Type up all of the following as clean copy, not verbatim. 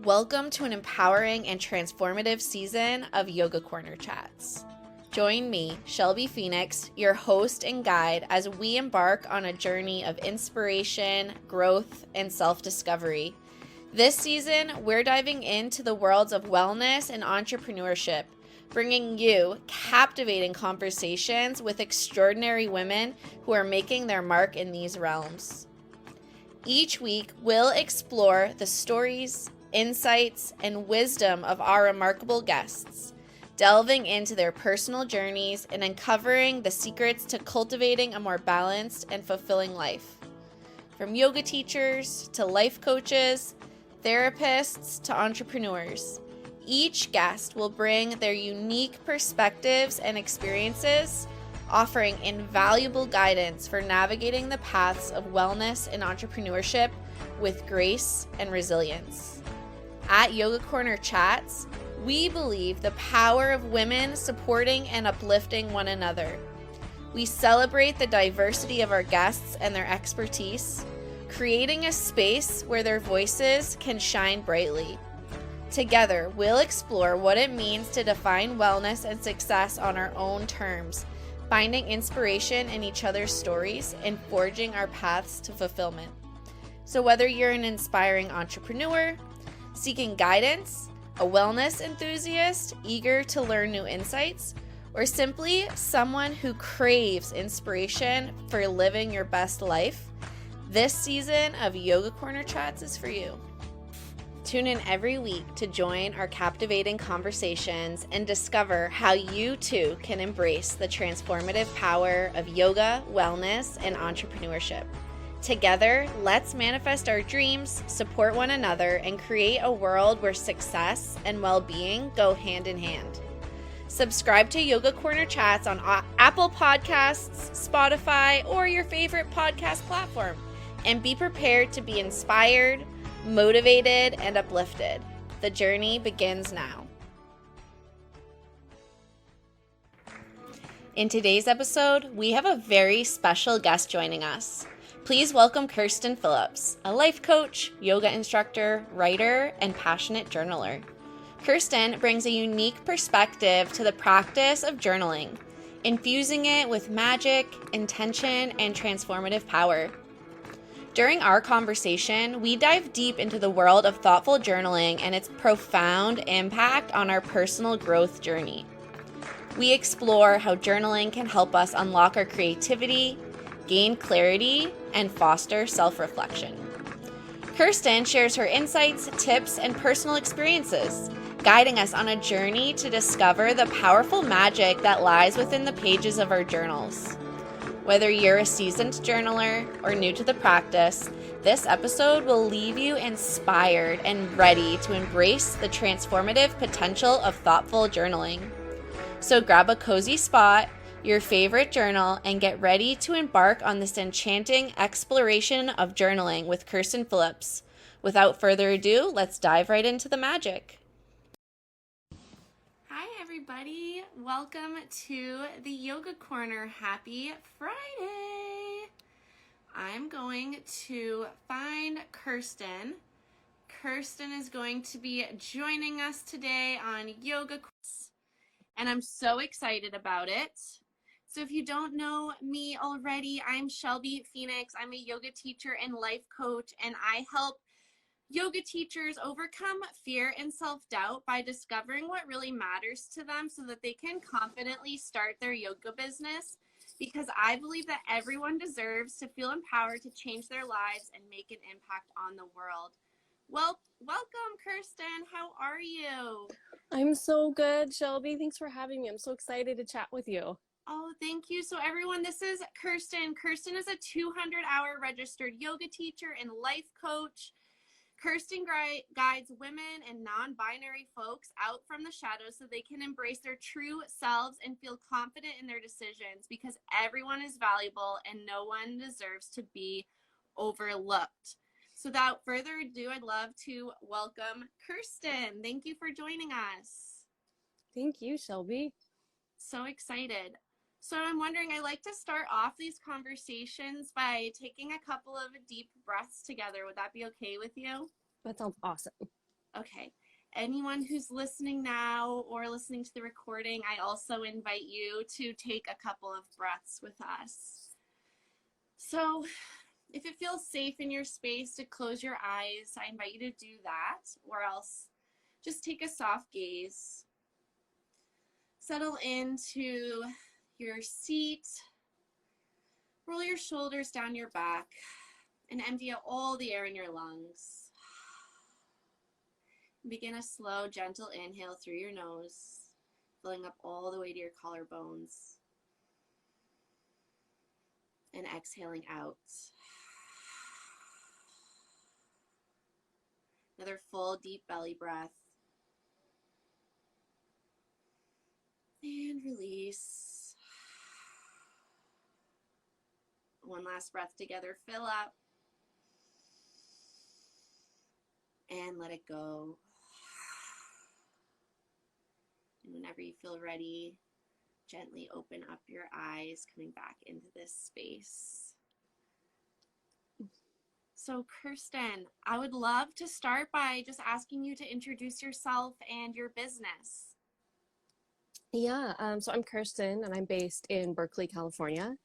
Welcome to an empowering and transformative season of Yoga Corner Chats. Join me, Shelby Phoenix, your host and guide, as we embark on a journey of inspiration, growth, and self-discovery. This season, we're diving into the worlds of wellness and entrepreneurship, bringing you captivating conversations with extraordinary women who are making their mark in these realms. Each week, we'll explore the stories, insights, and wisdom of our remarkable guests, delving into their personal journeys and uncovering the secrets to cultivating a more balanced and fulfilling life. From yoga teachers to life coaches, therapists to entrepreneurs, each guest will bring their unique perspectives and experiences, offering invaluable guidance for navigating the paths of wellness and entrepreneurship with grace and resilience. At Yoga Corner Chats, we believe the power of women supporting and uplifting one another. We celebrate the diversity of our guests and their expertise, creating a space where their voices can shine brightly. Together, we'll explore what it means to define wellness and success on our own terms, finding inspiration in each other's stories and forging our paths to fulfillment. So whether you're an inspiring entrepreneur, seeking guidance, a wellness enthusiast eager to learn new insights, or simply someone who craves inspiration for living your best life, this season of Yoga Corner Chats is for you. Tune in every week to join our captivating conversations and discover how you too can embrace the transformative power of yoga, wellness, and entrepreneurship. Together, let's manifest our dreams, support one another, and create a world where success and well-being go hand in hand. Subscribe to Yoga Corner Chats on Apple Podcasts, Spotify, or your favorite podcast platform, and be prepared to be inspired, motivated, and uplifted. The journey begins now. In today's episode, we have a very special guest joining us. Please welcome Kerstin Phillips, a life coach, yoga instructor, writer, and passionate journaler. Kerstin brings a unique perspective to the practice of journaling, infusing it with magic, intention, and transformative power. During our conversation, we dive deep into the world of thoughtful journaling and its profound impact on our personal growth journey. We explore how journaling can help us unlock our creativity, gain clarity, and foster self-reflection. Kerstin shares her insights, tips, and personal experiences, guiding us on a journey to discover the powerful magic that lies within the pages of our journals. Whether you're a seasoned journaler or new to the practice, this episode will leave you inspired and ready to embrace the transformative potential of thoughtful journaling. So grab a cozy spot, your favorite journal, and get ready to embark on this enchanting exploration of journaling with Kerstin Phillips. Without further ado, let's dive right into the magic. Hi, everybody. Welcome to the Yoga Corner. Happy Friday. I'm going to find Kerstin. Kerstin is going to be joining us today on Yoga Corner, and I'm so excited about it. So if you don't know me already, I'm Shelby Phoenix. I'm a yoga teacher and life coach, and I help yoga teachers overcome fear and self-doubt by discovering what really matters to them so that they can confidently start their yoga business, because I believe that everyone deserves to feel empowered to change their lives and make an impact on the world. Well, welcome, Kerstin. How are you? I'm so good, Shelby. Thanks for having me. I'm so excited to chat with you. Oh, thank you. So everyone, this is Kerstin. Kerstin is a 200-hour registered yoga teacher and life coach. Kerstin guides women and non-binary folks out from the shadows so they can embrace their true selves and feel confident in their decisions, because everyone is valuable and no one deserves to be overlooked. So without further ado, I'd love to welcome Kerstin. Thank you for joining us. Thank you, Shelby. So excited. So I'm wondering, I like to start off these conversations by taking a couple of deep breaths together. Would that be okay with you? That sounds awesome. Okay. Anyone who's listening now or listening to the recording, I also invite you to take a couple of breaths with us. So if it feels safe in your space to close your eyes, I invite you to do that, or else just take a soft gaze. Settle into your seat. Roll your shoulders down your back and empty out all the air in your lungs. Begin a slow, gentle inhale through your nose, filling up all the way to your collarbones. And exhaling out. Another full, deep belly breath. And release. One last breath together. Fill up. And let it go. And whenever you feel ready, gently open up your eyes, coming back into this space. So Kerstin, I would love to start by just asking you to introduce yourself and your business. Yeah, so I'm Kerstin, and I'm based in Berkeley, California.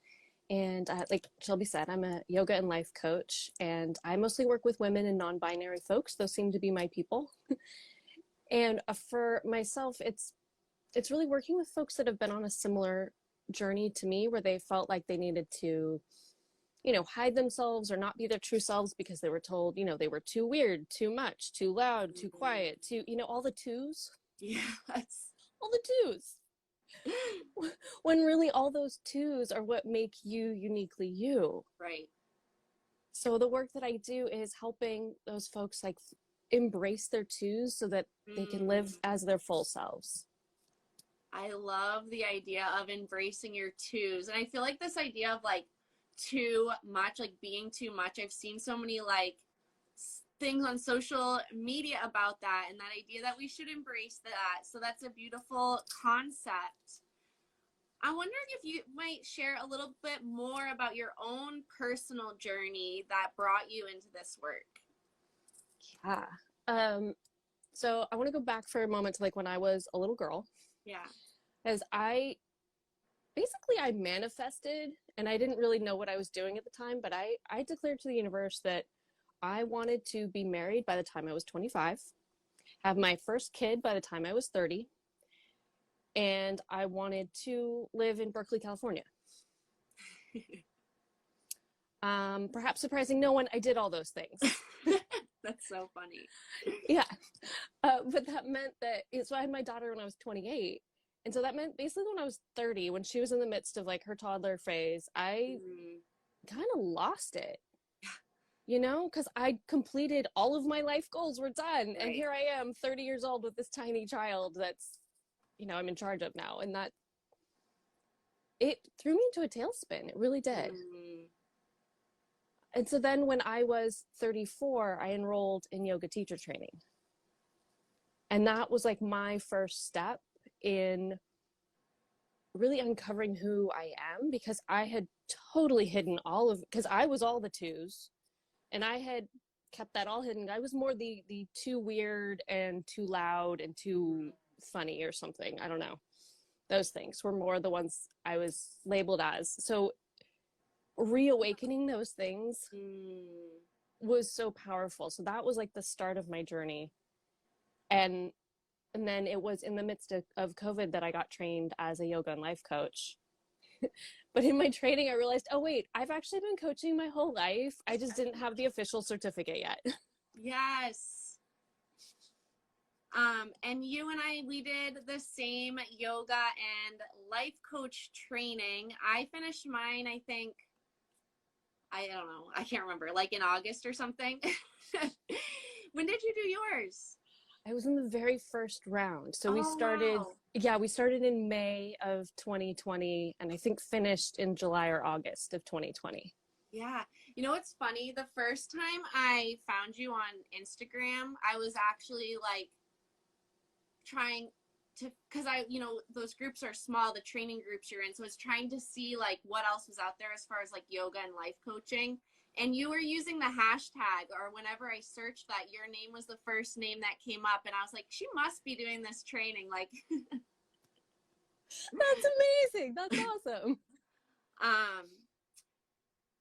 And like Shelby said, I'm a yoga and life coach, and I mostly work with women and non-binary folks. Those seem to be my people. And for myself, it's really working with folks that have been on a similar journey to me, where they felt like they needed to, hide themselves or not be their true selves because they were told, they were too weird, too much, too loud, too quiet, all the twos. Yes. All the twos. When really all those twos are what make you uniquely you. Right. So the work that I do is helping those folks like embrace their twos so that they can live as their full selves. I love the idea of embracing your twos. And I feel like this idea of like too much, like being too much, I've seen so many like things on social media about that, and that idea that we should embrace that. So that's a beautiful concept. I'm wondering if you might share a little bit more about your own personal journey that brought you into this work. Yeah. So I want to go back for a moment to like when I was a little girl. Yeah. As I manifested, and I didn't really know what I was doing at the time, but I declared to the universe that I wanted to be married by the time I was 25, have my first kid by the time I was 30, and I wanted to live in Berkeley, California. Perhaps surprising no one, I did all those things. That's so funny. Yeah. But that meant that, so I had my daughter when I was 28. And so that meant basically when I was 30, when she was in the midst of like her toddler phase, I kind of lost it. Because I completed all of my life goals were done. Right. And here I am 30 years old with this tiny child that's, I'm in charge of now. And that, it threw me into a tailspin. It really did. And so then when I was 34, I enrolled in yoga teacher training. And that was like my first step in really uncovering who I am, because I had totally hidden because I was all the twos. And I had kept that all hidden. I was more the too weird and too loud and too funny or something. I don't know. Those things were more the ones I was labeled as. So reawakening those things was so powerful. So that was like the start of my journey. And then it was in the midst of COVID that I got trained as a yoga and life coach. But in my training, I realized, oh, wait, I've actually been coaching my whole life. I just didn't have the official certificate yet. Yes. And you and I, we did the same yoga and life coach training. I finished mine, I think, I don't know, I can't remember, like in August or something. When did you do yours? I was in the very first round. So we started, we started in May of 2020, and I think finished in July or August of 2020. Yeah. You know, what's funny? The first time I found you on Instagram, I was actually like trying to, because those groups are small, the training groups you're in. So I was trying to see like what else was out there as far as like yoga and life coaching. And you were using the hashtag, or whenever I searched that, your name was the first name that came up. And I was like, she must be doing this training. Like, That's amazing. That's awesome. um,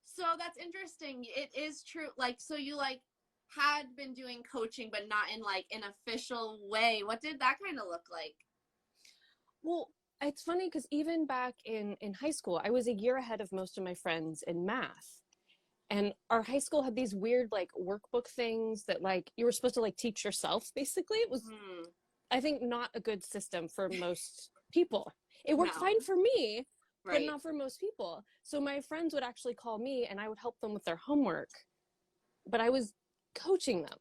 so that's interesting. It is true. Like, so you like had been doing coaching, but not in like an official way. What did that kind of look like? Well, it's funny because even back in high school, I was a year ahead of most of my friends in math. And our high school had these weird like workbook things that like you were supposed to like teach yourself, basically. It was, I think, not a good system for most people. It worked fine for me, but not for most people. So my friends would actually call me and I would help them with their homework, but I was coaching them.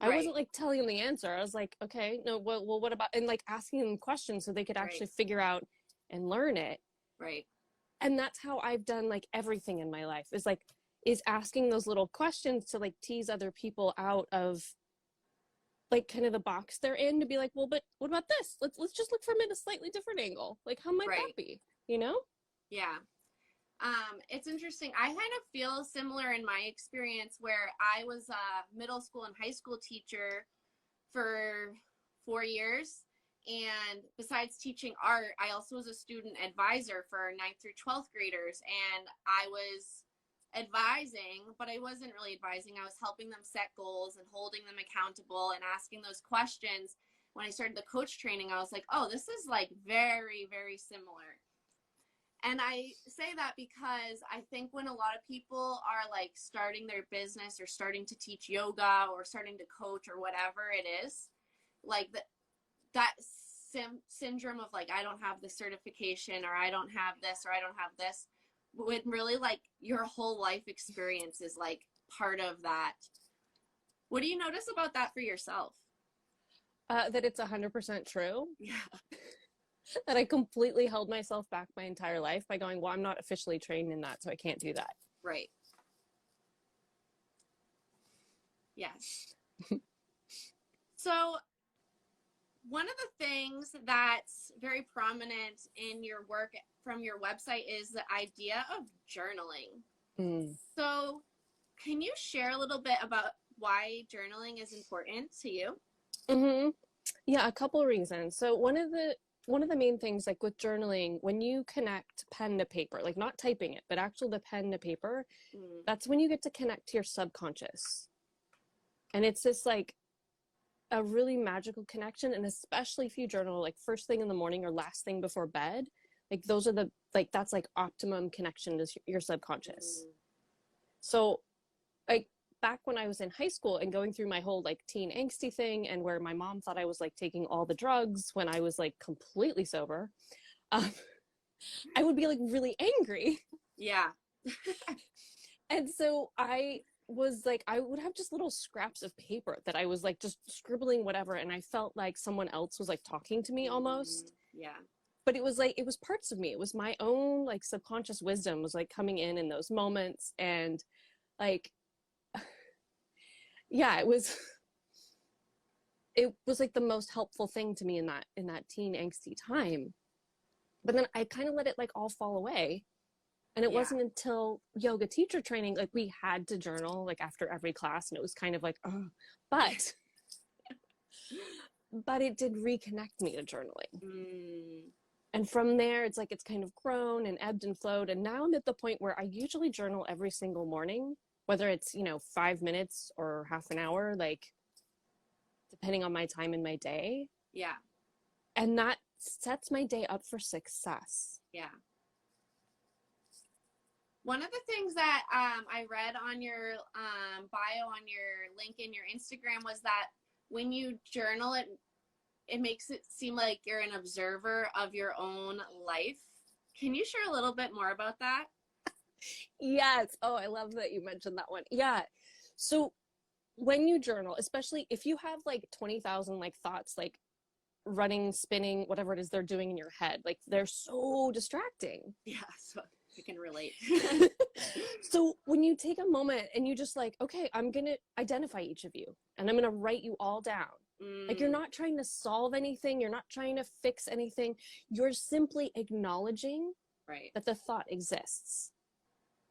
I wasn't like telling them the answer. I was like, okay, no, well, what about, and like asking them questions so they could actually figure out and learn it. Right. And that's how I've done like everything in my life is asking those little questions to like tease other people out of like kind of the box they're in, to be like, well, but what about this? Let's just look from it a slightly different angle. Like, how might that be? You know? Yeah. It's interesting. I kind of feel similar in my experience, where I was a middle school and high school teacher for 4 years. And besides teaching art, I also was a student advisor for 9th through 12th graders. And I was advising, but I wasn't really advising. I was helping them set goals and holding them accountable and asking those questions. When I started the coach training, I was like, oh, this is like very, very similar. And I say that because I think when a lot of people are like starting their business or starting to teach yoga or starting to coach or whatever it is, like that syndrome of like, I don't have the certification, or I don't have this, or I don't have this, when really like your whole life experience is like part of that. What do you notice about that for yourself? That it's 100% true. Yeah. That I completely held myself back my entire life by going, well, I'm not officially trained in that, so I can't do that. Right. Yes. So one of the things that's very prominent in your work from your website is the idea of journaling. So can you share a little bit about why journaling is important to you? Yeah, a couple of reasons. So one of the main things, like with journaling, when you connect pen to paper, like not typing it, but actual the pen to paper, that's when you get to connect to your subconscious. And it's this like a really magical connection. And especially if you journal like first thing in the morning or last thing before bed, like those are the, like, that's like optimum connection to your subconscious. So like back when I was in high school and going through my whole like teen angsty thing, and where my mom thought I was like taking all the drugs when I was like completely sober, I would be like really angry. Yeah. And so I was like, I would have just little scraps of paper that I was like just scribbling whatever, and I felt like someone else was like talking to me almost. Yeah. But it was like, it was parts of me. It was my own like subconscious wisdom was like coming in those moments. And like, yeah, it was like the most helpful thing to me in that teen angsty time. But then I kind of let it like all fall away. And it wasn't until yoga teacher training, like we had to journal like after every class, and it was kind of like, oh, but it did reconnect me to journaling. And from there, it's like, it's kind of grown and ebbed and flowed. And now I'm at the point where I usually journal every single morning, whether it's, 5 minutes or half an hour, like depending on my time in my day. Yeah. And that sets my day up for success. Yeah. One of the things that I read on your bio, on your link in your Instagram, was that when you journal, it makes it seem like you're an observer of your own life. Can you share a little bit more about that? Yes. Oh, I love that you mentioned that one. Yeah. So when you journal, especially if you have like 20,000 like thoughts, like running, spinning, whatever it is they're doing in your head, like they're so distracting. Yeah, so I can relate. So when you take a moment and you just like, okay, I'm going to identify each of you and I'm going to write you all down. Like, you're not trying to solve anything. You're not trying to fix anything. You're simply acknowledging that the thought exists.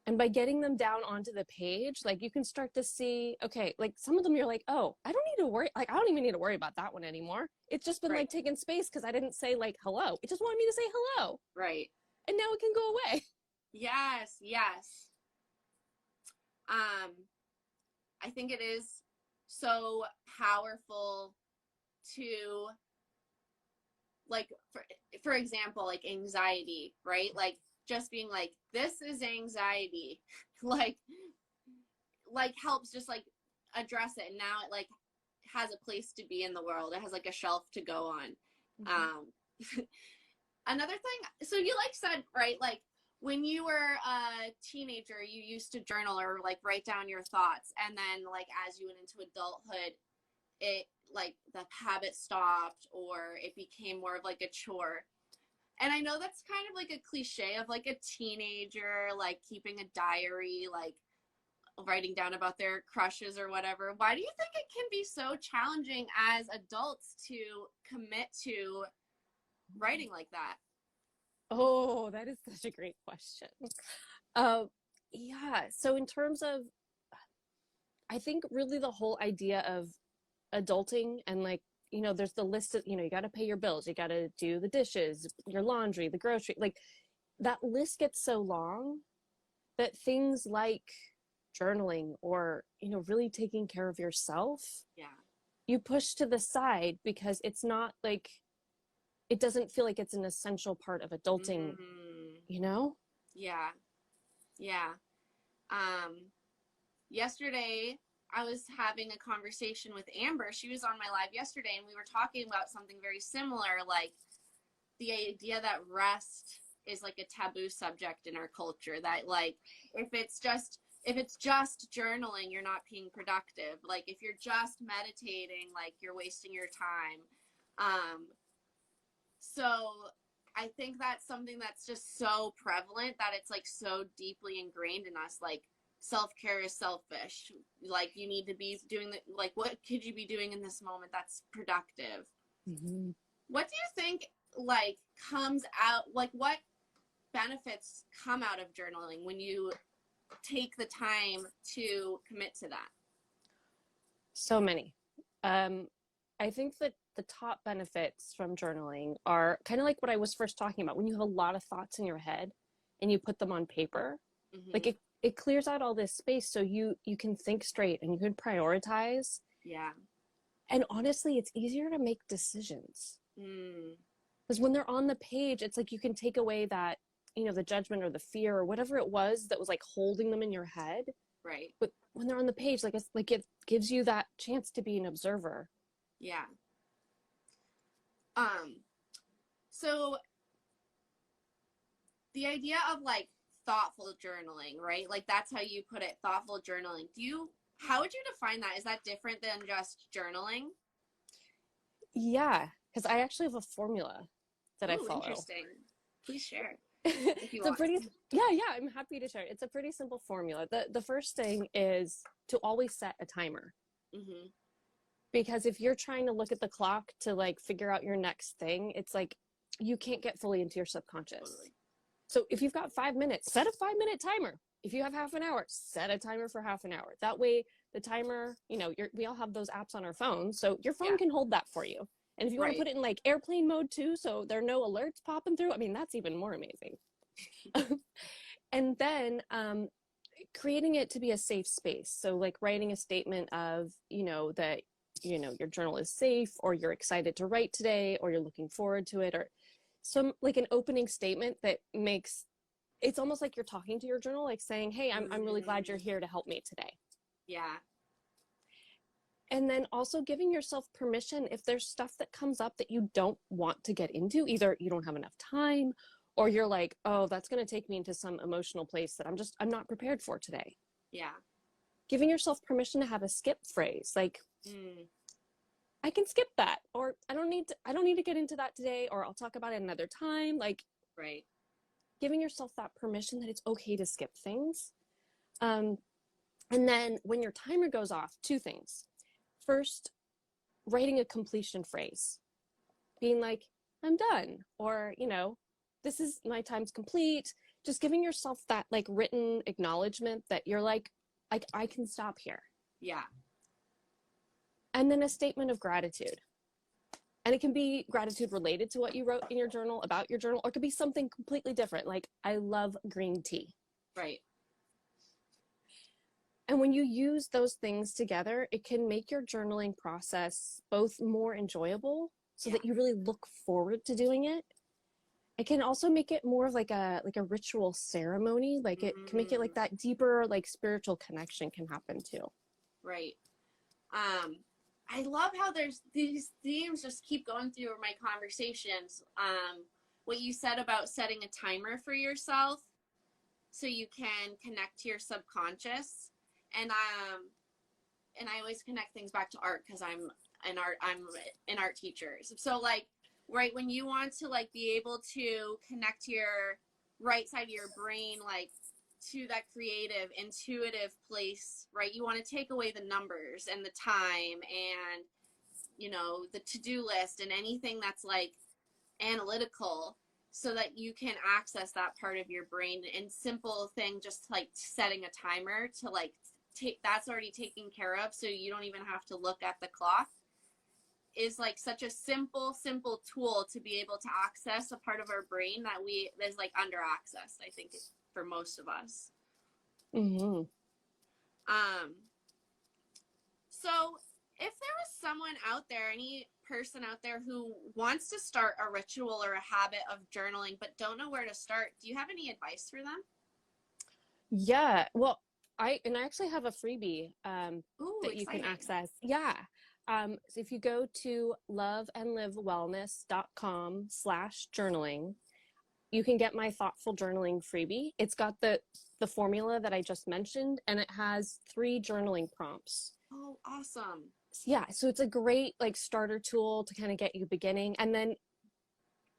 And by getting them down onto the page, like you can start to see, okay, like some of them you're like, oh, I don't need to worry. Like, I don't even need to worry about that one anymore. It's just been Right. like taking space because I didn't say like hello. It just wanted me to say hello. Right. And now it can go away. Yes, yes. I think it is so powerful to, like, for example, like anxiety, right? Like just being like, this is anxiety, like helps just like address it, and now it like has a place to be in the world. It has like a shelf to go on. Another thing, so you like said, right, like when you were a teenager, you used to journal or like write down your thoughts, and then like as you went into adulthood, it like the habit stopped or it became more of like a chore. And I know that's kind of like a cliche of like a teenager like keeping a diary, like writing down about their crushes or whatever. Why do you think it can be so challenging as adults to commit to writing like that? Oh, that is such a great question. Yeah. So in terms of, I think really the whole idea of adulting and like, there's the list of, you got to pay your bills, you got to do the dishes, your laundry, the grocery, like that list gets so long that things like journaling or, really taking care of yourself, Yeah. you push to the side because it's not like, it doesn't feel like it's an essential part of adulting, Yeah. Yeah. Yesterday I was having a conversation with Amber. She was on my live yesterday and we were talking about something very similar, like the idea that rest is like a taboo subject in our culture, that like if it's just journaling, you're not being productive. Like if you're just meditating, like you're wasting your time. So I think that's something that's just so prevalent that it's like so deeply ingrained in us. Like self-care is selfish. Like you need to be doing like what could you be doing in this moment that's productive? Mm-hmm. What do you think like comes out, like what benefits come out of journaling when you take the time to commit to that? So many. I think that the top benefits from journaling are kind of like what I was first talking about. When you have a lot of thoughts in your head and you put them on paper, like it clears out all this space so you can think straight and you can prioritize. Yeah. And honestly, it's easier to make decisions. Because when they're on the page, it's like you can take away that, the judgment or the fear or whatever it was that was like holding them in your head. Right. But when they're on the page, like it's like it gives you that chance to be an observer. Yeah. So the idea of like thoughtful journaling, right? Like that's how you put it, thoughtful journaling. How would you define that? Is that different than just journaling? Yeah, because I actually have a formula that I Ooh, follow. interesting. Please share if you want. Yeah, I'm happy to share. It's a pretty simple formula. The first thing is to always set a timer. Because if you're trying to look at the clock to like figure out your next thing, it's like you can't get fully into your subconscious. Totally. So if you've got 5 minutes, set a 5-minute timer. If you have half an hour, set a timer for half an hour. That way the timer, we all have those apps on our phones, so your phone can hold that for you. And if you want to put it in like airplane mode too, so there are no alerts popping through, I mean, that's even more amazing. And then creating it to be a safe space. So like writing a statement of, that, your journal is safe, or you're excited to write today, or you're looking forward to it, or some like an opening statement that makes, it's almost like you're talking to your journal, like saying, hey, I'm really glad you're here to help me today. Yeah. And then also giving yourself permission if there's stuff that comes up that you don't want to get into, either you don't have enough time or you're like, oh, that's going to take me into some emotional place that I'm not prepared for today. Yeah. Giving yourself permission to have a skip phrase, like, I can skip that, or I don't need to get into that today, or I'll talk about it another time. Like, right. Giving yourself that permission that it's okay to skip things. And then when your timer goes off, 2 things. First, writing a completion phrase, being like, I'm done, or, this is my time's complete. just giving yourself that like written acknowledgement that you're like I can stop here. Yeah. And then a statement of gratitude. And it can be gratitude related to what you wrote in your journal, about your journal, or it could be something completely different, like I love green tea. Right. And when you use those things together, it can make your journaling process both more enjoyable so that you really look forward to doing it. It can also make it more of like a ritual ceremony. Like it can make it like that deeper, like spiritual connection can happen too. Right. I love how there's these themes just keep going through my conversations. What you said about setting a timer for yourself so you can connect to your subconscious. And I always connect things back to art because I'm an art teacher. So like, right, when you want to like be able to connect to your right side of your brain, like to that creative, intuitive place, right? You want to take away the numbers and the time and, you know, the to-do list and anything that's like analytical so that you can access that part of your brain. And simple thing, just like setting a timer to like that's already taken care of, so you don't even have to look at the clock, is like such a simple tool to be able to access a part of our brain that is like under accessed, I think, for most of us. Mm-hmm. So if there was someone out there, any person out there who wants to start a ritual or a habit of journaling but don't know where to start, do you have any advice for them? Yeah, well, I actually have a freebie Ooh, that you can access. Yeah. So if you go to loveandlivewellness.com/journaling, you can get my thoughtful journaling freebie. It's got the formula that I just mentioned, and it has 3 journaling prompts. Oh, awesome. Yeah, so it's a great like starter tool to kind of get you beginning. And then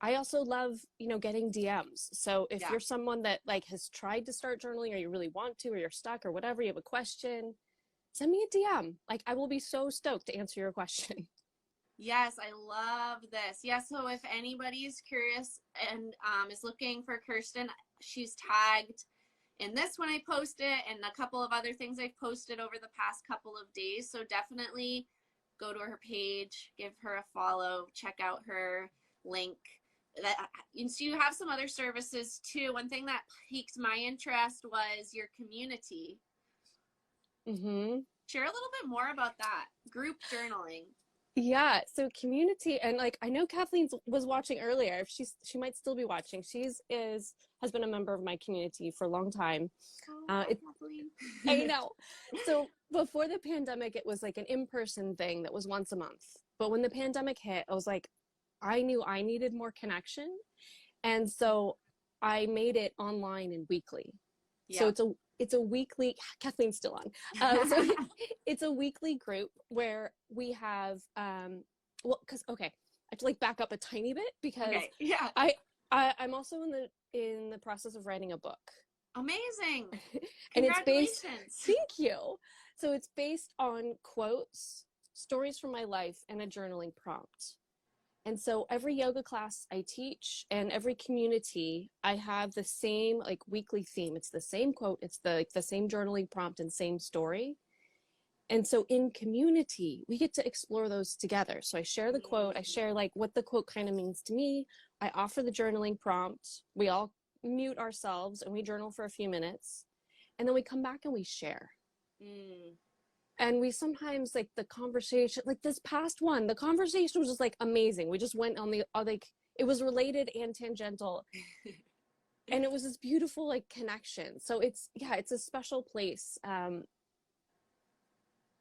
I also love, getting DMs. So if you're someone that like has tried to start journaling or you really want to, or you're stuck or whatever, you have a question, send me a DM. Like I will be so stoked to answer your question. Yes, I love this. Yeah, so if anybody's curious and is looking for Kerstin, she's tagged in this when I post it and a couple of other things I've posted over the past couple of days. So definitely go to her page, give her a follow, check out her link. And so you have some other services too. One thing that piqued my interest was your community. Mm-hmm. Share a little bit more about that. Group journaling. Yeah, so community, and like I know Kathleen was watching earlier. If she might still be watching. Has been a member of my community for a long time. Kathleen. I know. So before the pandemic, it was like an in-person thing that was once a month. But when the pandemic hit, I was like, I knew I needed more connection, and so I made it online and weekly. Yeah. So it's a weekly. Kathleen's still on. So it's a weekly group where we have because I have to like back up a tiny bit because I'm also in the process of writing a book. Amazing. And it's based, thank you. So it's based on quotes, stories from my life, and a journaling prompt. And so every yoga class I teach and every community, I have the same like weekly theme. It's the same quote, it's the same journaling prompt and same story. And so in community, we get to explore those together. So I share the quote, I share like what the quote kind of means to me. I offer the journaling prompt. We all mute ourselves and we journal for a few minutes. And then we come back and we share. And we sometimes like the conversation, like this past one, the conversation was just like amazing. We just went on like, it was related and tangential. And it was this beautiful like connection. So it's a special place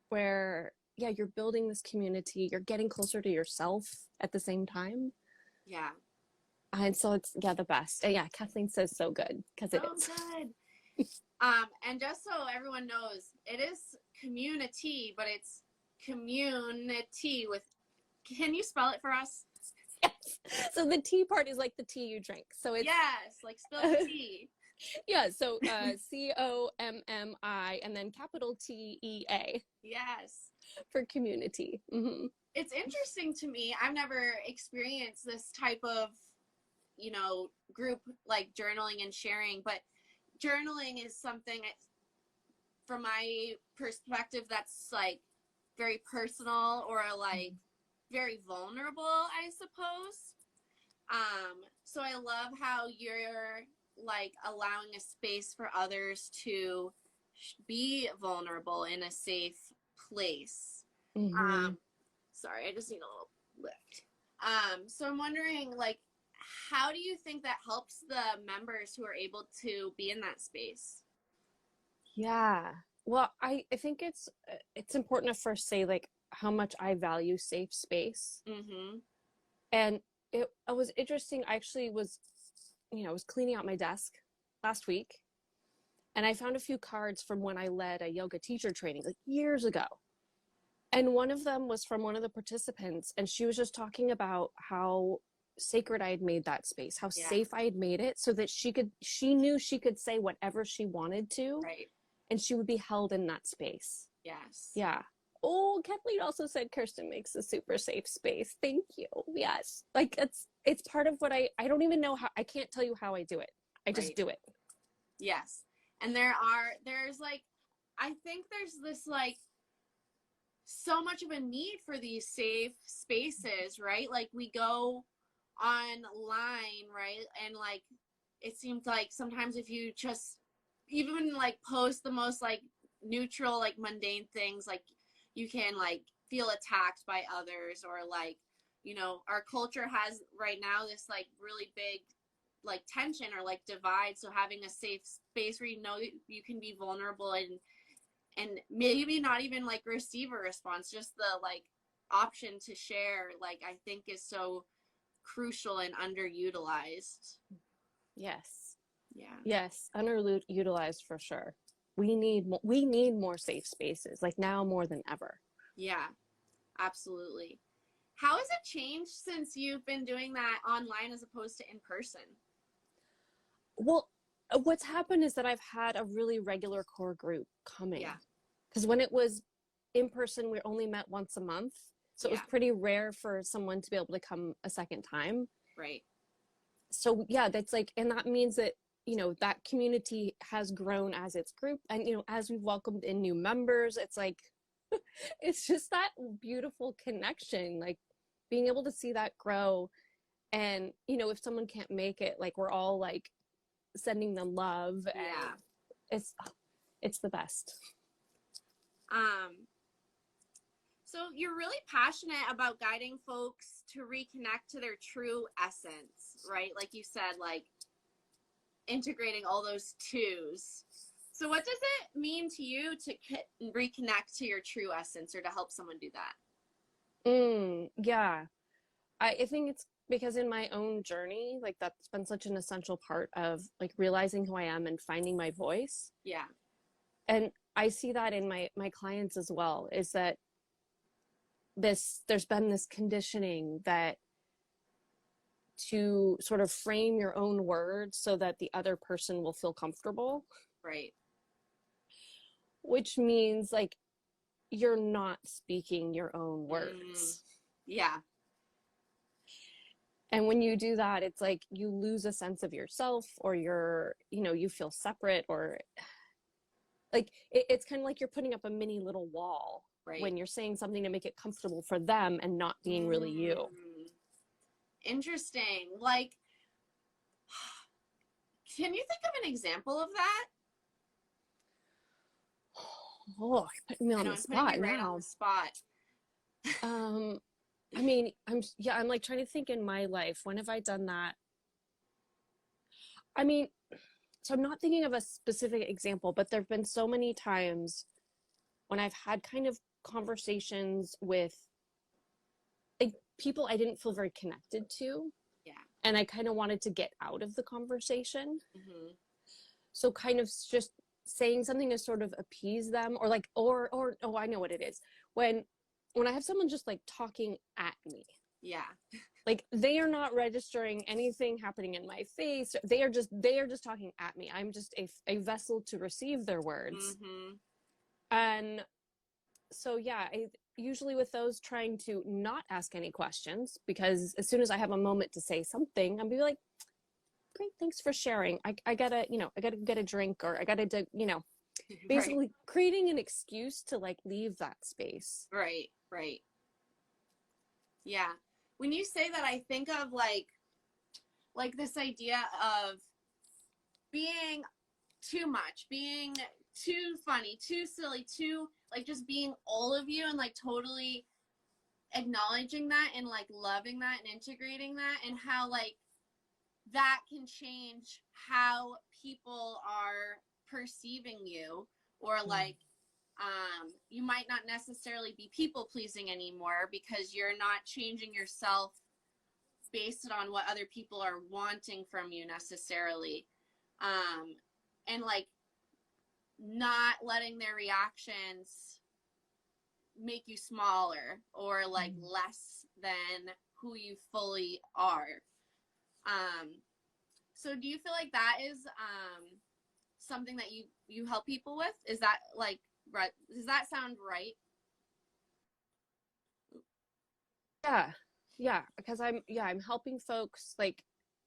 where, you're building this community, you're getting closer to yourself at the same time. Yeah. And so it's, the best. And yeah, Kathleen says so good because it is. Good. And just so everyone knows, it is community, but it's community with, can you spell it for us? Yes. So the tea part is like the tea you drink. So it's. Yes, like spill the tea. Yeah, so COMMI and then capital TEA. Yes. For community. Mm-hmm. It's interesting to me. I've never experienced this type of you know, group like journaling and sharing, but journaling is something from my perspective that's like very personal or like very vulnerable, I suppose. So I love how you're like allowing a space for others to be vulnerable in a safe place. Mm-hmm. Sorry, I just need a little lift. So I'm wondering, like, how do you think that helps the members who are able to be in that space? Yeah. Well, I think it's important to first say like how much I value safe space. Mm-hmm. And it was interesting. I actually was, I was cleaning out my desk last week and I found a few cards from when I led a yoga teacher training like years ago. And one of them was from one of the participants, and she was just talking about how sacred I had made that space, how Yeah. safe I had made it so that she knew she could say whatever she wanted to, Right. and she would be held in that space. Yes. Yeah. Oh, Kathleen also said Kerstin makes a super safe space. Thank you. Yes. Like it's part of what I don't even know how, I can't tell you how I do it. I just Right. do it. Yes. And there's like, I think there's this like so much of a need for these safe spaces, right? Like we go online, right? And like it seems like sometimes if you just even like post the most like neutral, like mundane things, like you can like feel attacked by others or like, you know, our culture has right now this like really big like tension or like divide. So having a safe space where you know you can be vulnerable and maybe not even like receive a response, just the like option to share, like I think is so crucial and underutilized. Yes. Yeah. Yes, underutilized for sure. We need more safe spaces, like now more than ever. Yeah, absolutely. How has it changed since you've been doing that online as opposed to in person? Well, what's happened is that I've had a really regular core group Yeah. coming. Because when it was in person, we only met once a month. So it was Yeah. pretty rare for someone to be able to come a second time. Right. So yeah, that's like, and that means that, that community has grown as its group. And, as we've welcomed in new members, it's like, it's just that beautiful connection, like being able to see that grow. And, if someone can't make it, like we're all like sending them love, and Yeah. it's the best. Um, so you're really passionate about guiding folks to reconnect to their true essence, right? Like you said, like integrating all those twos. So what does it mean to you to reconnect to your true essence or to help someone do that? Yeah. I think it's because in my own journey, like that's been such an essential part of like realizing who I am and finding my voice. Yeah. And I see that in my clients as well, is that there's been this conditioning that to sort of frame your own words so that the other person will feel comfortable, Right. which means like you're not speaking your own words. Yeah. And when you do that, it's like you lose a sense of yourself, or you feel separate, or like it's kind of like you're putting up a mini little wall Right. when you're saying something to make it comfortable for them and not being really you. Interesting. Like, can you think of an example of that? Oh, you're putting me I on know the I'm putting spot you right on the now. spot. I mean, I'm like trying to think in my life, when have I done that? I mean, so I'm not thinking of a specific example, but there've been so many times when I've had kind of conversations with like people I didn't feel very connected to, Yeah. and I kind of wanted to get out of the conversation. Mm-hmm. So kind of just saying something to sort of appease them, or like or oh, I know what it is. When I have someone just like talking at me, Yeah. like they are not registering anything happening in my face, they are just talking at me. I'm just a vessel to receive their words. Mm-hmm. And so yeah, I usually with those trying to not ask any questions, because as soon as I have a moment to say something, I'll be like, great, thanks for sharing. I gotta, I gotta get a drink, or I gotta do, basically Right. creating an excuse to like leave that space. Right. Right. Yeah. When you say that, I think of like this idea of being too much, being too funny, too silly, too like just being all of you and like totally acknowledging that and like loving that and integrating that, and how like that can change how people are perceiving you, or like you might not necessarily be people pleasing anymore because you're not changing yourself based on what other people are wanting from you necessarily, and like not letting their reactions make you smaller or like less than who you fully are. So do you feel like that is something that you help people with? Is that like right? Does that sound right? Yeah, because I'm helping folks like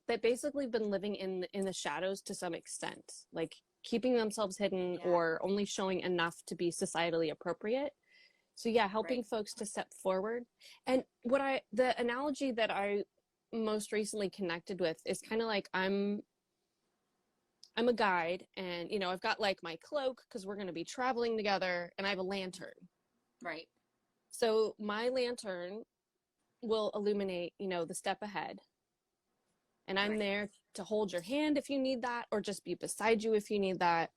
that basically been living in the shadows to some extent, like keeping themselves hidden Yeah. or only showing enough to be societally appropriate. So yeah, helping Right. folks to step forward. And the analogy that I most recently connected with is kind of like I'm a guide, and I've got like my cloak because we're going to be traveling together, and I have a lantern. Right. So my lantern will illuminate, the step ahead. And I'm Right. there to hold your hand if you need that, or just be beside you if you need that,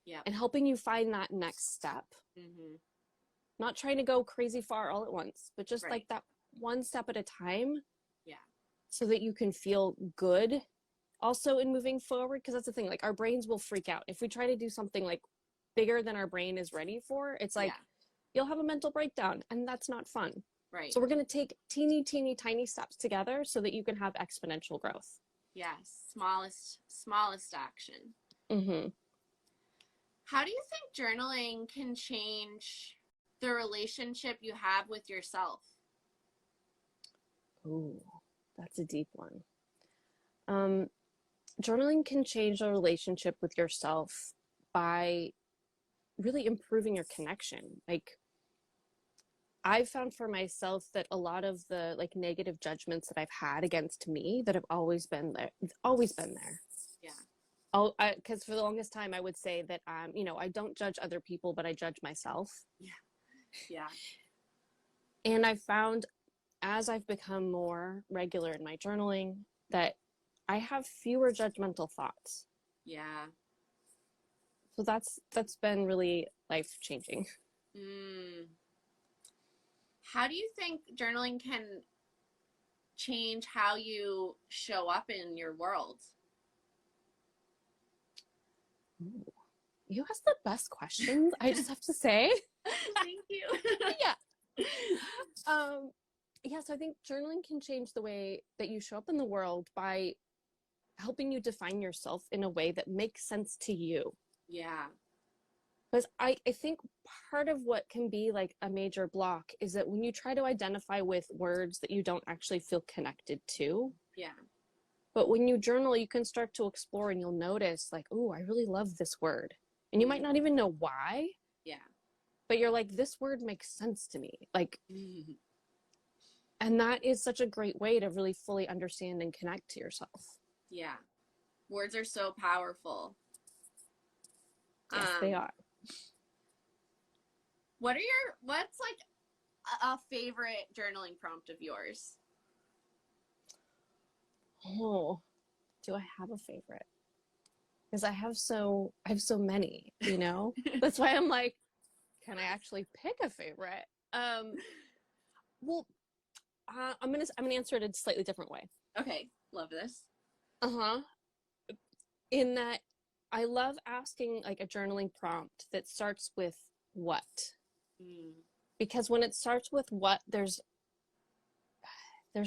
Yeah. and helping you find that next step. Mm-hmm. Not trying to go crazy far all at once, but just Right. like that one step at a time, Yeah. so that you can feel good also in moving forward. Because that's the thing, like our brains will freak out if we try to do something like bigger than our brain is ready for. It's like Yeah. you'll have a mental breakdown, and that's not fun. Right. So we're going to take teeny tiny steps together so that you can have exponential growth. Yes. Smallest action. Mm-hmm. How do you think journaling can change the relationship you have with yourself? Ooh, that's a deep one. Journaling can change a relationship with yourself by really improving your connection. Like I've found for myself that a lot of the like negative judgments that I've had against me that have always been there, Yeah. Oh, because for the longest time I would say that I don't judge other people, but I judge myself. Yeah. Yeah. And I've found as I've become more regular in my journaling that I have fewer judgmental thoughts. Yeah. So that's been really life changing. Mm. How do you think journaling can change how you show up in your world? Ooh, you ask the best questions, I just have to say. Thank you. Yeah. Um, yeah, so I think journaling can change the way that you show up in the world by helping you define yourself in a way that makes sense to you. Yeah. Because I think part of what can be like a major block is that when you try to identify with words that you don't actually feel connected to, Yeah. but when you journal, you can start to explore and you'll notice, like, oh, I really love this word. And you might not even know why, Yeah. but you're like, this word makes sense to me. Like, Mm-hmm. and that is such a great way to really fully understand and connect to yourself. Yeah. Words are so powerful. Yes, they Um, are. what's like a favorite journaling prompt of yours? Oh, do I have a favorite? Because I have so many, you know? That's why I'm like, can I actually pick a favorite? Um, well, I'm gonna answer it a slightly different way. Okay, love this. Uh-huh. In that I love asking like a journaling prompt that starts with what? Mm. Because when it starts with what, there's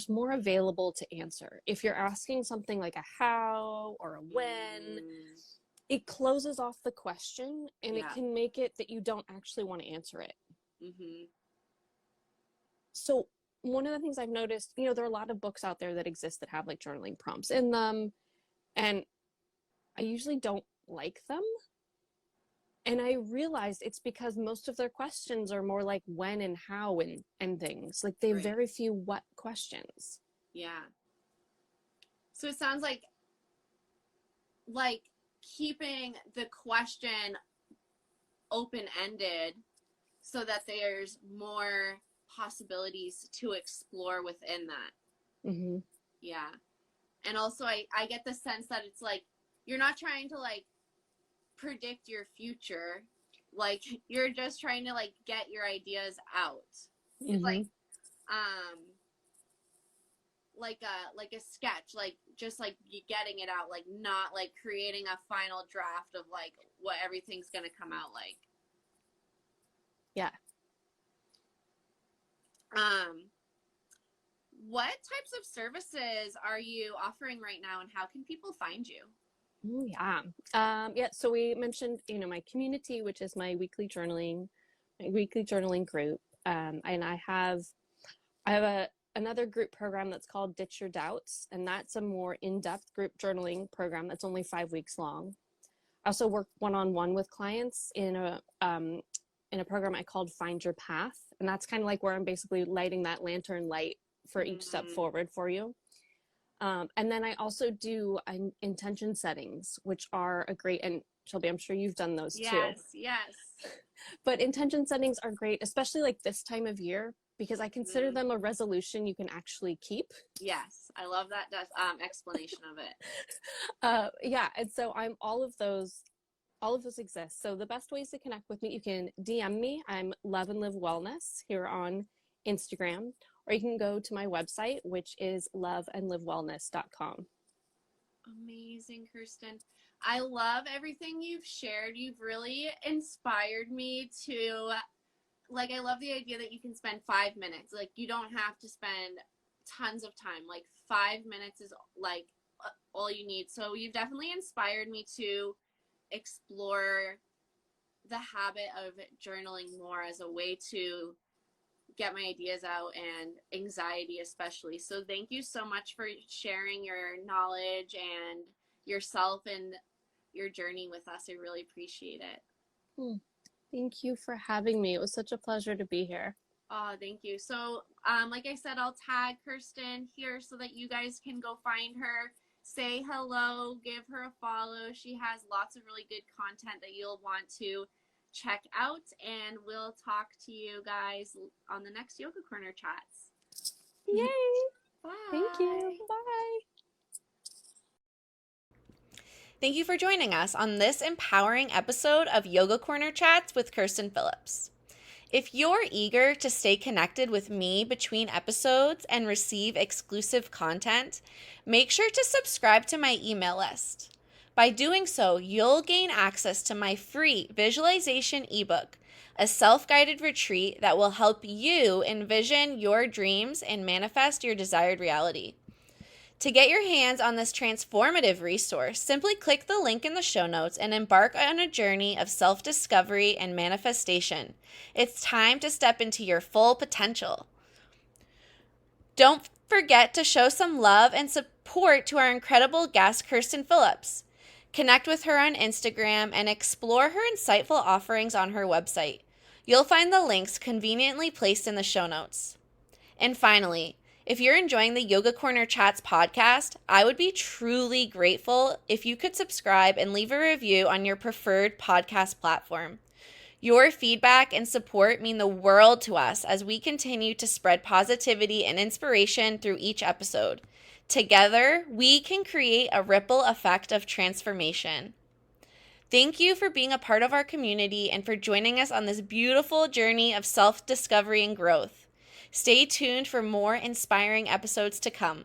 more available to answer. If you're asking something like a how or a when, Mm. it closes off the question and it Yeah. can make it that you don't actually want to answer it. Mm-hmm. So one of the things I've noticed, there are a lot of books out there that exist that have like journaling prompts in them. And I usually don't like them. And I realized it's because most of their questions are more like when and how and things. Like they have Right. very few what questions. Yeah. So it sounds like keeping the question open-ended so that there's more possibilities to explore within that. Mm-hmm. Yeah. And also I get the sense that it's like you're not trying to like predict your future. Like you're just trying to like get your ideas out. It's Mm-hmm. like a sketch, like just like getting it out, like not like creating a final draft of like what everything's gonna come out like. Yeah. Um, what types of services are you offering right now, and how can people find you? Oh, yeah. Yeah. So we mentioned, my community, which is my weekly journaling group. And I have another group program that's called Ditch Your Doubts, and that's a more in-depth group journaling program that's only 5 weeks long. I also work one-on-one with clients in a program I called Find Your Path, and that's kind of like where I'm basically lighting that lantern light for each step forward for you. And then I also do intention settings, which are a great, and Shelby, I'm sure you've done those too. Yes. But intention settings are great, especially like this time of year, because I consider them a resolution you can actually keep. Yes, I love that explanation of it. Yeah, and so all of those exist. So the best ways to connect with me, you can DM me. I'm Love and Live Wellness here on Instagram, or you can go to my website, which is loveandlivewellness.com. Amazing, Kerstin. I love everything you've shared. You've really inspired me to, like, I love the idea that you can spend 5 minutes. Like, you don't have to spend tons of time. Like, 5 minutes is like all you need. So you've definitely inspired me to explore the habit of journaling more as a way to get my ideas out, and anxiety especially. So thank you so much for sharing your knowledge and yourself and your journey with us. I really appreciate it. Thank you for having me. It was such a pleasure to be here. Oh, thank you. So, like I said, I'll tag Kerstin here so that you guys can go find her, say hello, give her a follow. She has lots of really good content that you'll want to check out, and we'll talk to you guys on the next Yoga Corner chats. Yay! Bye. Thank you. Bye. Thank you for joining us on this empowering episode of Yoga Corner Chats with Kerstin Phillips. If you're eager to stay connected with me between episodes and receive exclusive content, make sure to subscribe to my email list. By doing so, you'll gain access to my free visualization ebook, a self-guided retreat that will help you envision your dreams and manifest your desired reality. To get your hands on this transformative resource, simply click the link in the show notes and embark on a journey of self-discovery and manifestation. It's time to step into your full potential. Don't forget to show some love and support to our incredible guest, Kerstin Phillips. Connect with her on Instagram and explore her insightful offerings on her website. You'll find the links conveniently placed in the show notes. And finally, if you're enjoying the Yoga Corner Chats podcast, I would be truly grateful if you could subscribe and leave a review on your preferred podcast platform. Your feedback and support mean the world to us as we continue to spread positivity and inspiration through each episode. Together, we can create a ripple effect of transformation. Thank you for being a part of our community and for joining us on this beautiful journey of self-discovery and growth. Stay tuned for more inspiring episodes to come.